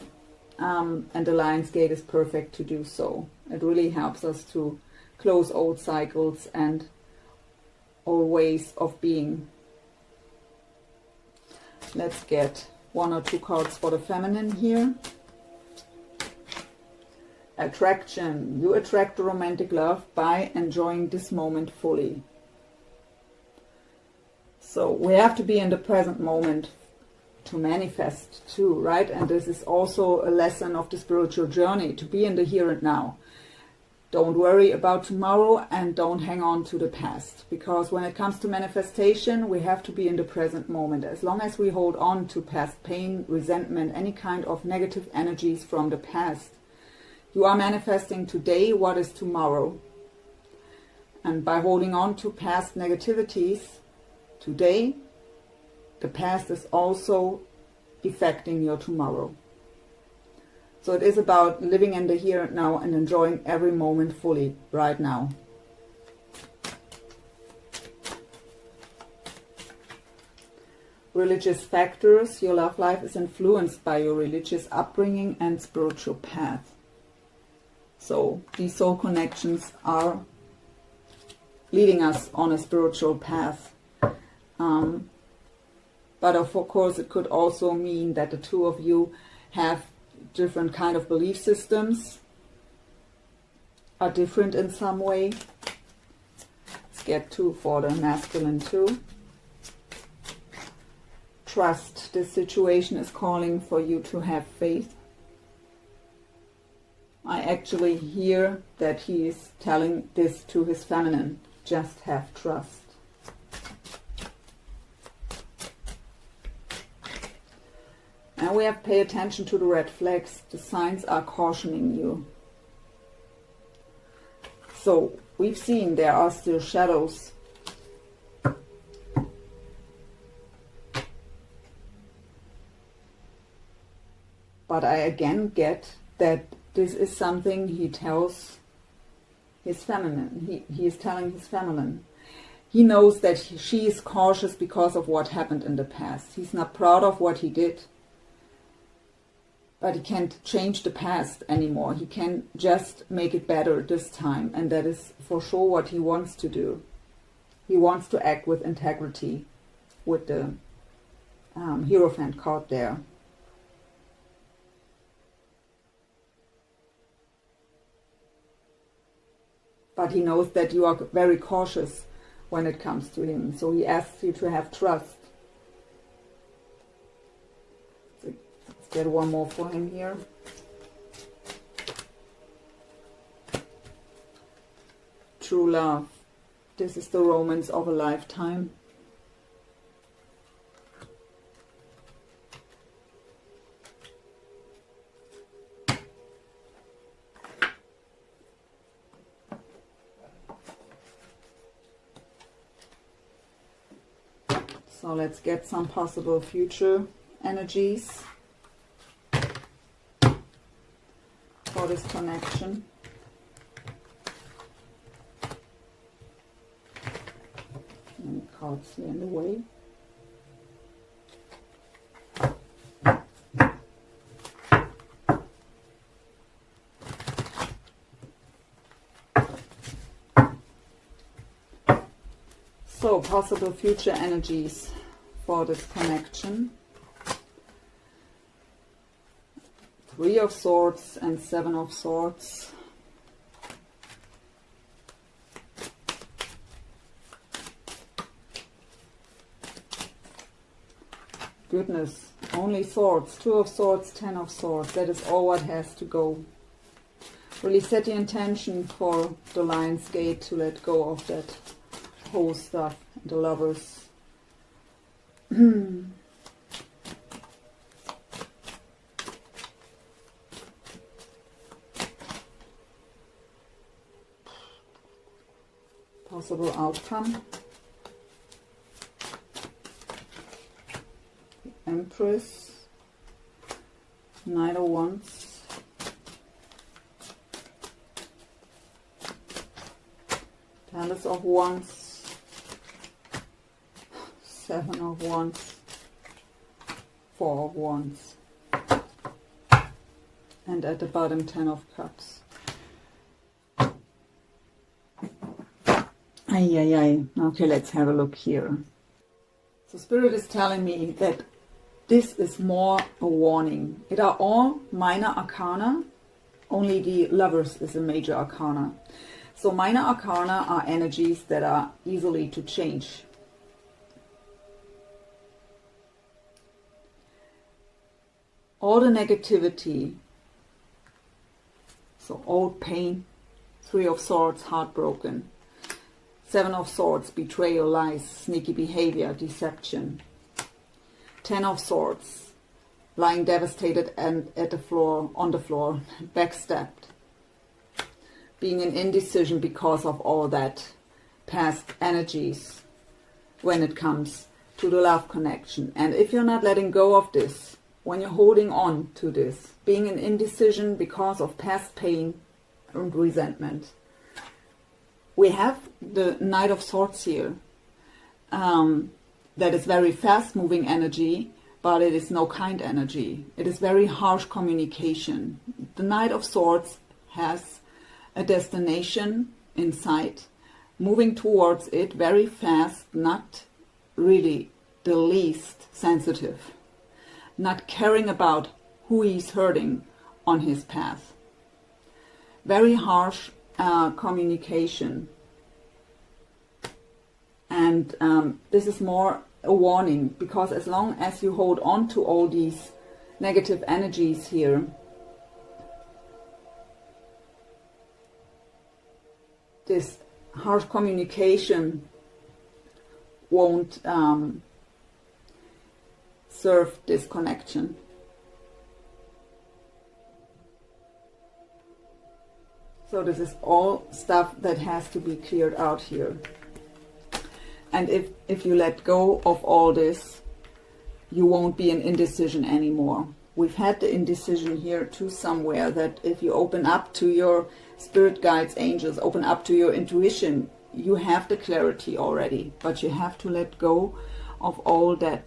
And the Lion's Gate is perfect to do so. It really helps us to close old cycles and old ways of being. Let's get 1 or 2 cards for the feminine here. Attraction. You attract the romantic love by enjoying this moment fully. So we have to be in the present moment to manifest too, right? And this is also a lesson of the spiritual journey, to be in the here and now. Don't worry about tomorrow and don't hang on to the past. Because when it comes to manifestation, we have to be in the present moment. As long as we hold on to past pain, resentment, any kind of negative energies from the past, you are manifesting today what is tomorrow. And by holding on to past negativities today, the past is also affecting your tomorrow. So it is about living in the here and now and enjoying every moment fully right now. Religious factors. Your love life is influenced by your religious upbringing and spiritual path. So these soul connections are leading us on a spiritual path. But of course it could also mean that the two of you have different kind of belief systems, are different in some way. Let's get 2 for the masculine too. Trust. This situation is calling for you to have faith. I actually hear that he is telling this to his feminine. Just have trust. And we have pay attention to the red flags. The signs are cautioning you. So we've seen there are still shadows. But I again get that this is something he tells his feminine. He is telling his feminine. He knows that she is cautious because of what happened in the past. He's not proud of what he did. But he can't change the past anymore. He can just make it better this time. And that is for sure what he wants to do. He wants to act with integrity with the Hierophant card there. But he knows that you are very cautious when it comes to him. So he asks you to have trust. Get 1 more for him here. True love. This is the romance of a lifetime. So let's get some possible future energies for this connection. Any cards here in the way? So, possible future energies for this connection. 3 of Swords and 7 of Swords. Goodness, only swords. 2 of Swords, 10 of Swords. That is all what has to go. Really set the intention for the Lion's Gate to let go of that whole stuff. The Lovers. Possible outcome. Empress. Knight of Wands. Palace of Wands. 7 of Wands. 4 of Wands. And at the bottom 10 of Cups. Okay, let's have a look here. So Spirit is telling me that this is more a warning. It are all minor arcana, only the Lovers is a major arcana. So minor arcana are energies that are easily to change. All the negativity, so old pain, 3 of Swords, heartbroken, 7 of Swords, betrayal, lies, sneaky behavior, deception, 10 of Swords, lying devastated and on the floor, backstabbed, being in indecision because of all that past energies when it comes to the love connection. And if you're not letting go of this, when you're holding on to this, being in indecision because of past pain and resentment, we have the Knight of Swords here. That is very fast moving energy, but it is no kind energy. It is very harsh communication. The Knight of Swords has a destination in sight, moving towards it very fast, not really the least sensitive, not caring about who he's hurting on his path. Very harsh communication. And this is more a warning, because as long as you hold on to all these negative energies here, this harsh communication won't serve this connection. So this is all stuff that has to be cleared out here. And if you let go of all this, you won't be in indecision anymore. We've had the indecision here too somewhere, that if you open up to your spirit guides, angels, open up to your intuition, you have the clarity already. But you have to let go of all that,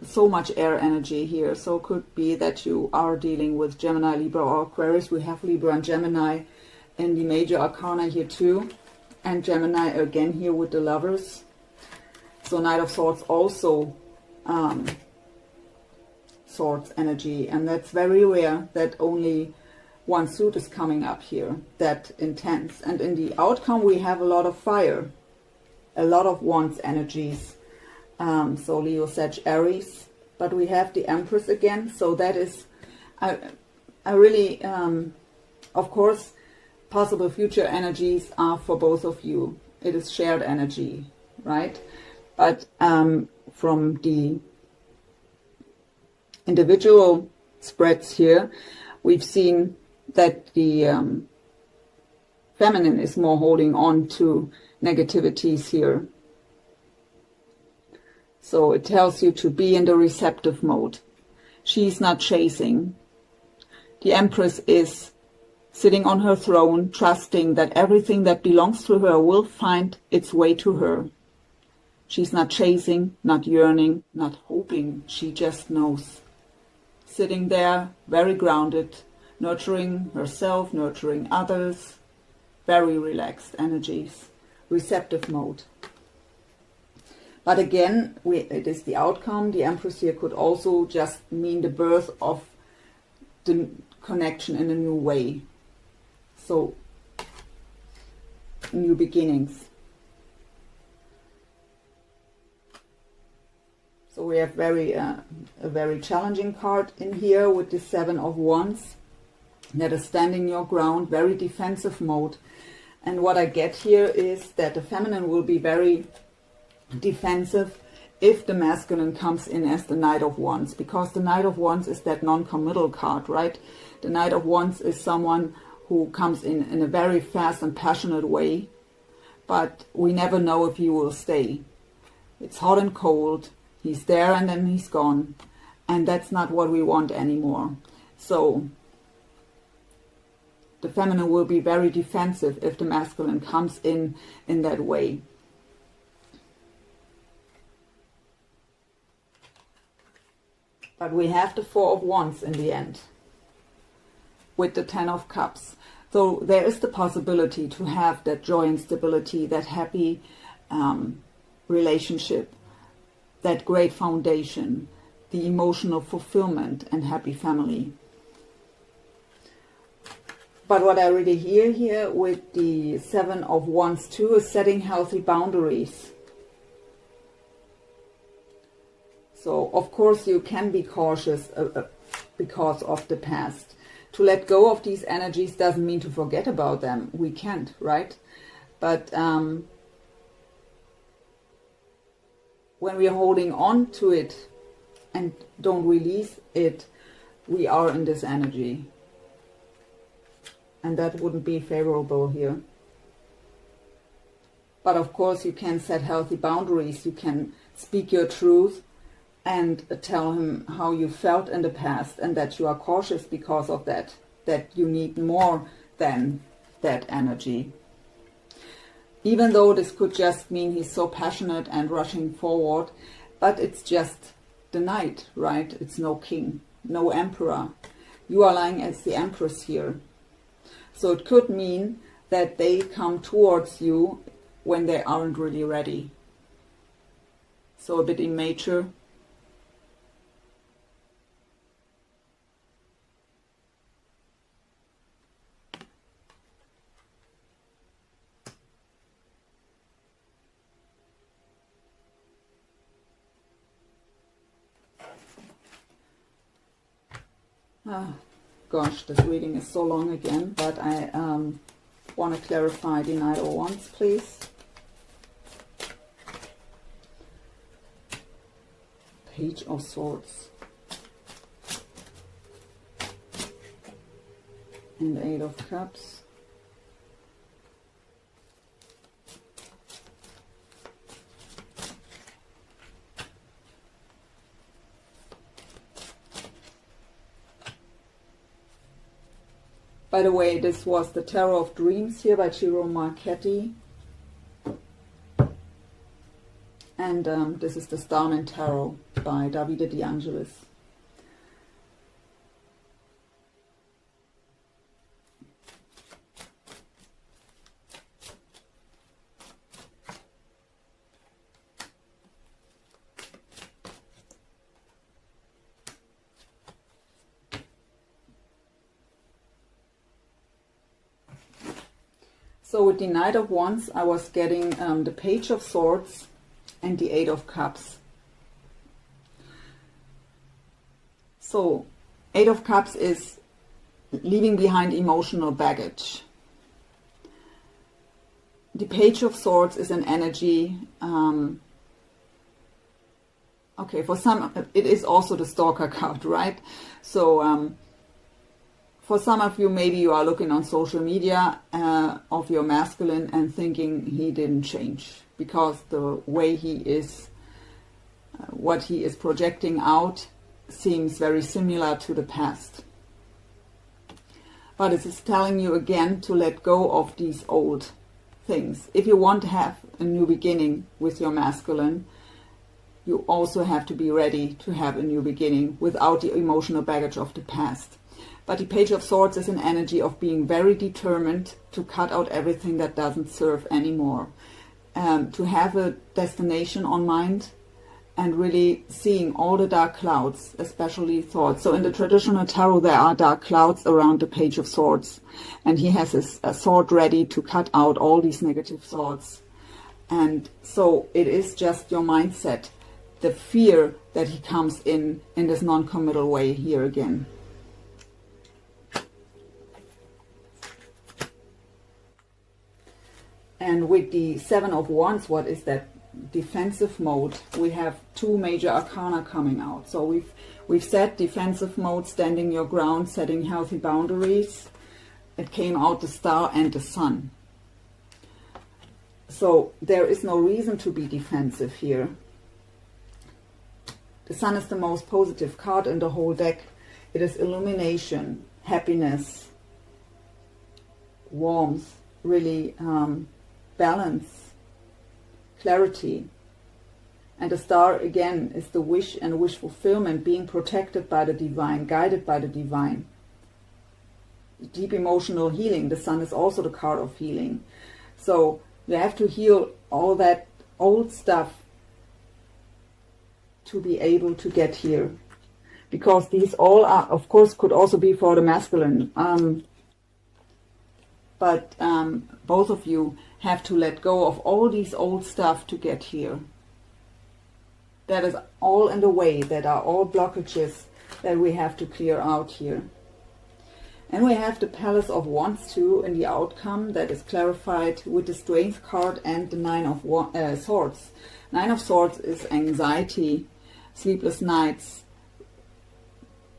so much air energy here. So it could be that you are dealing with Gemini, Libra, or Aquarius. We have Libra and Gemini in the major arcana here too. And Gemini again here with the Lovers. So Knight of Swords also Swords energy, and that's very rare that only one suit is coming up here, that intense. And in the outcome we have a lot of fire, a lot of Wands energies, so Leo, Sag, Aries, but we have the Empress again. So that is, I really, of course, possible future energies are for both of you. It is shared energy, right? But from the individual spreads here, we've seen that the feminine is more holding on to negativities here. So it tells you to be in the receptive mode. She's not chasing. The Empress is sitting on her throne, trusting that everything that belongs to her will find its way to her. She's not chasing, not yearning, not hoping. She just knows. Sitting there, very grounded, nurturing herself, nurturing others. Very relaxed energies. Receptive mode. But again, it is the outcome. The Empress here could also just mean the birth of the connection in a new way. So, new beginnings. So we have a very challenging card in here with the 7 of Wands that is standing your ground, very defensive mode. And what I get here is that the feminine will be very defensive if the masculine comes in as the Knight of Wands, because the Knight of Wands is that non-committal card, right? The Knight of Wands is someone who comes in a very fast and passionate way, but we never know if he will stay. It's hot and cold. He's there and then he's gone. And that's not what we want anymore. So the feminine will be very defensive if the masculine comes in that way. But we have the 4 of Wands in the end with the 10 of Cups. So there is the possibility to have that joy and stability, that happy relationship, that great foundation, the emotional fulfillment and happy family. But what I really hear here with the Seven of Wands too is setting healthy boundaries. So, of course, you can be cautious because of the past. To let go of these energies doesn't mean to forget about them. We can't, right? But when we are holding on to it and don't release it, we are in this energy. And that wouldn't be favorable here. But of course, you can set healthy boundaries. You can speak your truth and tell him how you felt in the past and that you are cautious because of that, that you need more than that energy. Even though this could just mean he's so passionate and rushing forward, but it's just the knight, right? It's no king, no emperor. You are lying as the empress here. So it could mean that they come towards you when they aren't really ready. So a bit immature. Gosh, this reading is so long again, but I want to clarify the Knight of Wands, please. Page of Swords. And the Eight of Cups. By the way, this was the Tarot of Dreams here by Ciro Marchetti. And this is the Starman Tarot by Davide De Angelis. So with the Knight of Wands, I was getting the Page of Swords and the Eight of Cups. So, Eight of Cups is leaving behind emotional baggage. The Page of Swords is an energy, okay, for some, it is also the Stalker card, right? So, for some of you, maybe you are looking on social media of your masculine and thinking he didn't change because the way he is, what he is projecting out seems very similar to the past. But it is telling you again to let go of these old things. If you want to have a new beginning with your masculine, you also have to be ready to have a new beginning without the emotional baggage of the past. But the Page of Swords is an energy of being very determined to cut out everything that doesn't serve anymore. To have a destination on mind and really seeing all the dark clouds, especially thoughts. So in the traditional tarot, there are dark clouds around the Page of Swords. And he has a sword ready to cut out all these negative thoughts. And so it is just your mindset, the fear that he comes in this non-committal way here again. And with the Seven of Wands, what is that? Defensive mode. We have two major arcana coming out. So we've said defensive mode, standing your ground, setting healthy boundaries. It came out the Star and the Sun. So there is no reason to be defensive here. The Sun is the most positive card in the whole deck. It is illumination, happiness, warmth, really balance, clarity. And the Star again is the wish and wish fulfillment, being protected by the divine, guided by the divine. Deep emotional healing. The Sun is also the card of healing. So you have to heal all that old stuff to be able to get here. Because these all are, of course, could also be for the masculine. But both of you have to let go of all these old stuff to get here. That is all in the way. That are all blockages that we have to clear out here. And we have the Palace of Wands too in the outcome that is clarified with the Strength card and the Nine of Swords. Nine of Swords is anxiety, sleepless nights,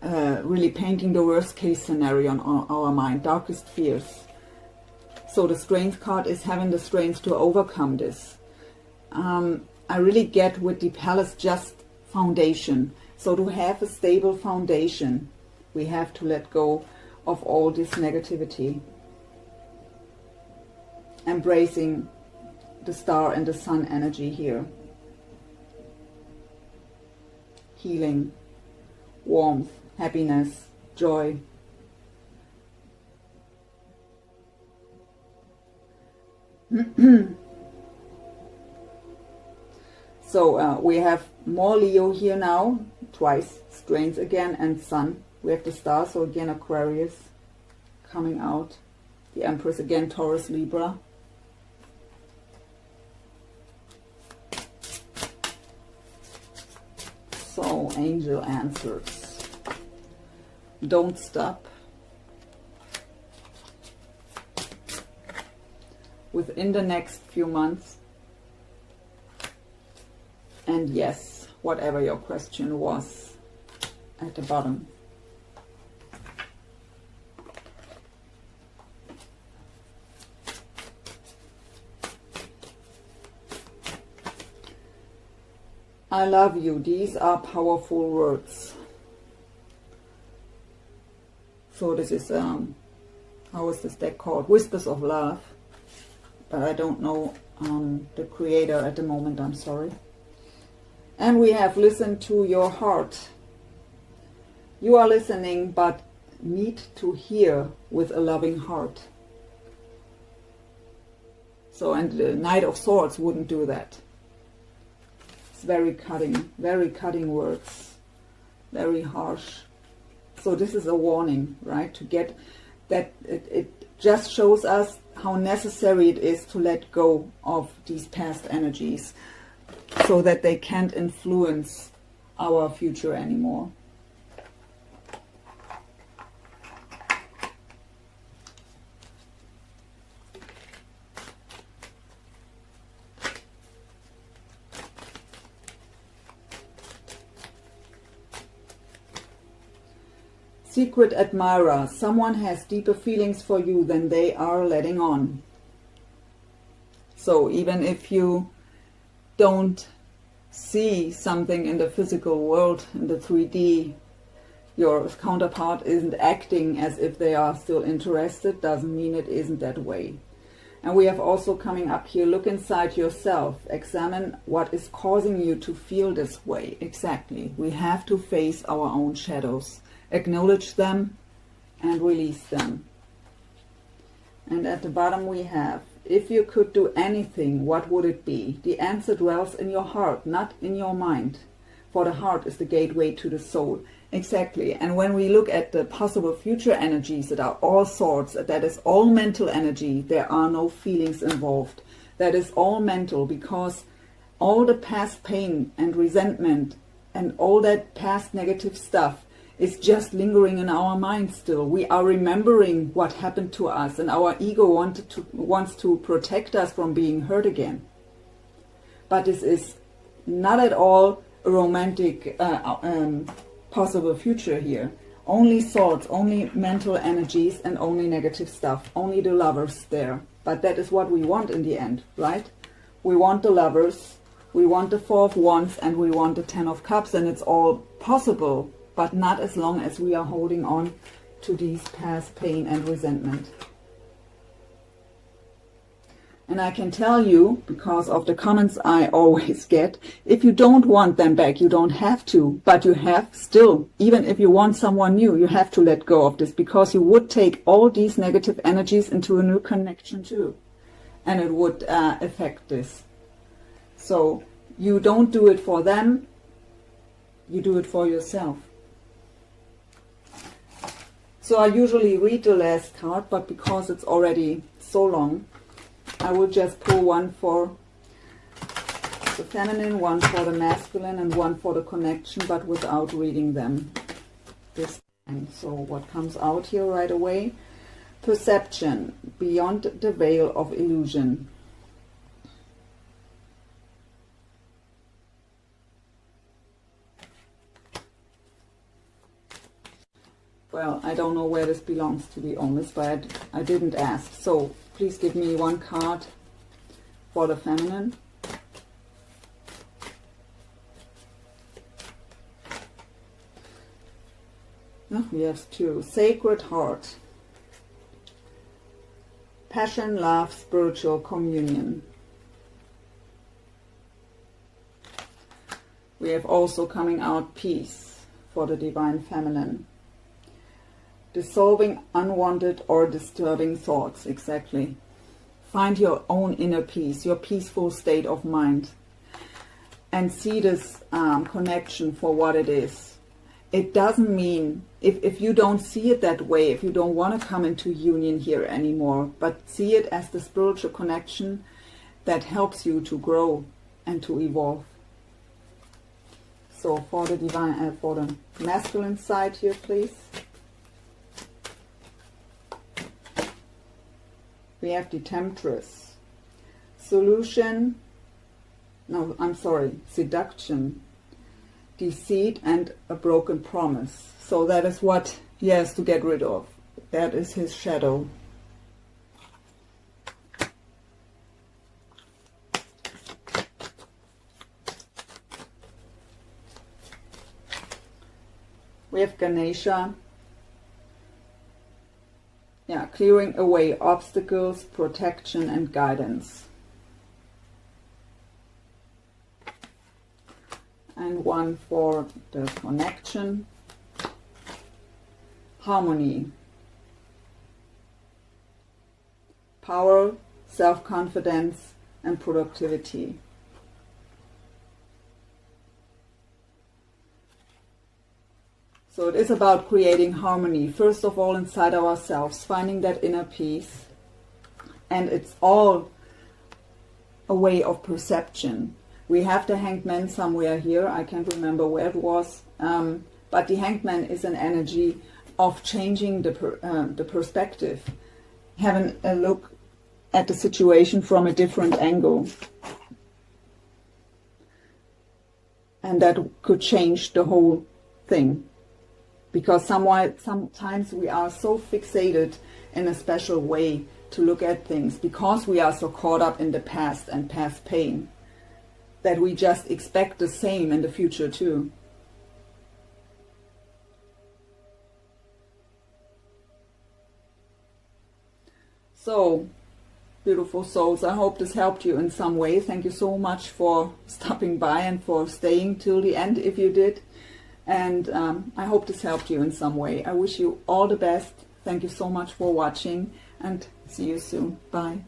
really painting the worst case scenario on our mind, darkest fears. So the Strength card is having the strength to overcome this. I really get with the Palace just foundation. So to have a stable foundation, we have to let go of all this negativity. Embracing the star and the sun energy here. Healing, warmth, happiness, joy. So we have more Leo here now, twice, Strength again, and Sun. We have the star, so again Aquarius coming out. The Empress again, Taurus, Libra. So, angel answers. Don't stop. Within the next few months. And yes, whatever your question was at the bottom. I love you. These are powerful words. So this is, how is this deck called? Whispers of Love. But I don't know the creator at the moment, I'm sorry. And we have listened to your heart. You are listening, but need to hear with a loving heart. So, and the Knight of Swords wouldn't do that. It's very cutting words, very harsh. So this is a warning, right? To get that, it just shows us how necessary it is to let go of these past energies so that they can't influence our future anymore. Secret admirer. Someone has deeper feelings for you than they are letting on. So even if you don't see something in the physical world, in the 3D, your counterpart isn't acting as if they are still interested, doesn't mean it isn't that way. And we have also coming up here, look inside yourself, examine what is causing you to feel this way. Exactly. We have to face our own shadows. Acknowledge them and release them. And at the bottom we have, if you could do anything, what would it be? The answer dwells in your heart, not in your mind. For the heart is the gateway to the soul. Exactly. And when we look at the possible future energies that are all sorts, that is all mental energy, there are no feelings involved. That is all mental, because all the past pain and resentment and all that past negative stuff is just lingering in our mind still. We are remembering what happened to us, and our ego wants to protect us from being hurt again. But this is not at all a romantic possible future here. Only thoughts, only mental energies, and only negative stuff. Only the lovers there. But that is what we want in the end, right? We want the lovers, we want the Four of Wands, and we want the Ten of Cups, and it's all possible. But not as long as we are holding on to these past pain and resentment. And I can tell you, because of the comments I always get, if you don't want them back, you don't have to. But you have still, even if you want someone new, you have to let go of this. Because you would take all these negative energies into a new connection too. And it would affect this. So you don't do it for them. you do it for yourself. So I usually read the last card, but because it's already so long, I will just pull one for the feminine, one for the masculine, and one for the connection, but without reading them this time. So what comes out here right away? Perception, beyond the veil of illusion. Well, I don't know where this belongs, to be honest, but I didn't ask. So please give me one card for the feminine. Oh, we have two. Sacred Heart. Passion, love, spiritual communion. We have also coming out peace for the divine feminine. Dissolving unwanted or disturbing thoughts, exactly. Find your own inner peace, your peaceful state of mind, and see this connection for what it is. It doesn't mean, if you don't see it that way, if you don't want to come into union here anymore, but see it as the spiritual connection that helps you to grow and to evolve. So for the divine, for the masculine side here, please. We have the Temptress. Solution, no, I'm sorry, seduction, deceit, and a broken promise. So that is what he has to get rid of. That is his shadow. We have Ganesha. Yeah, clearing away obstacles, protection, and guidance. And one for the connection. Harmony. Power, self-confidence, and productivity. So it is about creating harmony, first of all inside ourselves, finding that inner peace. And it's all a way of perception. We have the Hanged Man somewhere here, I can't remember where it was, but the Hanged Man is an energy of changing the perspective, having a look at the situation from a different angle. And that could change the whole thing. Because sometimes we are so fixated in a special way to look at things, because we are so caught up in the past and past pain, that we just expect the same in the future too. So, beautiful souls, I hope this helped you in some way. Thank you so much for stopping by and for staying till the end if you did. And I hope this helped you in some way. I wish you all the best. Thank you so much for watching and see you soon. Bye.